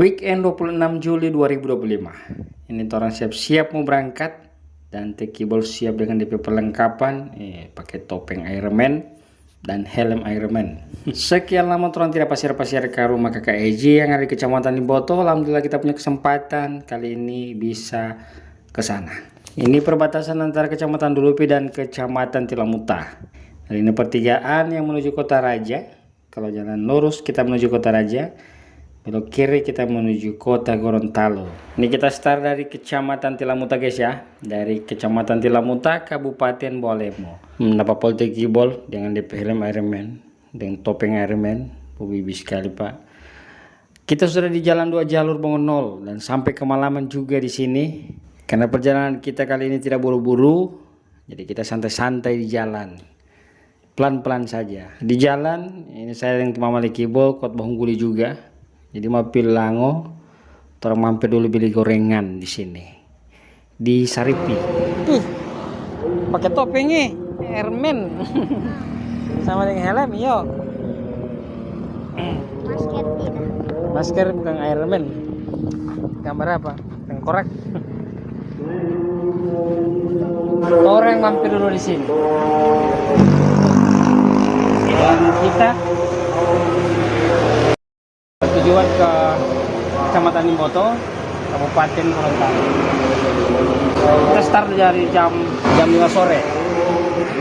Weekend 26 Juli 2025. Ini orang siap-siap mau berangkat dan Tekibol siap dengan DP perlengkapan, pakai topeng Iron Man dan helm Iron Man. Sekian lama orang tidak pasir-pasir ke rumah kakak Eji yang ada di Kecamatan Limboto. Alhamdulillah kita punya kesempatan kali ini bisa ke sana. Ini perbatasan antara Kecamatan Dulupi dan Kecamatan Tilamuta. Dan ini pertigaan yang menuju Kota Raja. Kalau jalan lurus kita menuju Kota Raja, belok kiri kita menuju Kota Gorontalo. Ini kita start dari Kecamatan Tilamuta guys ya. Dari Kecamatan Tilamuta, Kabupaten Bolemo. Napa Tekibol dengan DP helm Iron Man, dengan topeng Iron Man. Bibi sekali pak. Kita sudah di jalan 2 jalur bangun 0 dan sampai kemalaman juga di sini. Karena perjalanan kita kali ini tidak buru-buru, jadi kita santai-santai di jalan. Pelan-pelan saja. Di jalan, ini saya yang Mama Tekibol, Kot Bahungguli juga. Jadi mampir Lango, orang mampir dulu beli gorengan di sini. Di Saripi. Pakai topengnya, Iron Man. Sama dengan helm, yo. Masker tidak. Masker bukan Iron Man. Gambar apa? Tengkorak. Orang mampir dulu di sini. Dan kita tujuan ke Kecamatan Limboto, Kabupaten Gorontalo. Kita start dari jam 5 sore.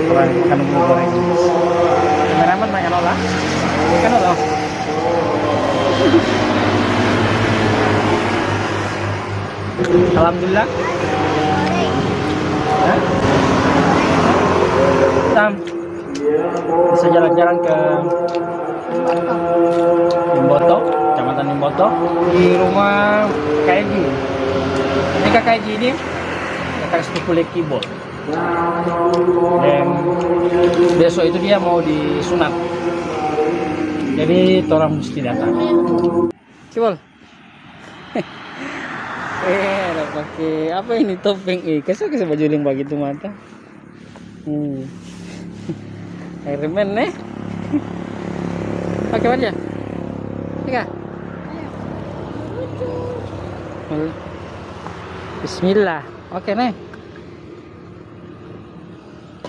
Orang makan goreng. Kameraman makan olah. Makan olah. Alhamdulillah. Kita bisa jalan-jalan ke Limboto, Kecamatan Limboto, di rumah KJ. Ini kakak KJ ini kakak sepupu Tekibol. Dan besok itu dia mau disunat. Jadi orang mesti datang. Cibol. Ada pakai apa ini topeng kasih baju yang begitu mata. Iron Man nih. Pakai aja. Tiga. Bismillah. Oke nih.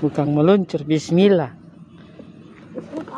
Bukan meluncur. Bismillah.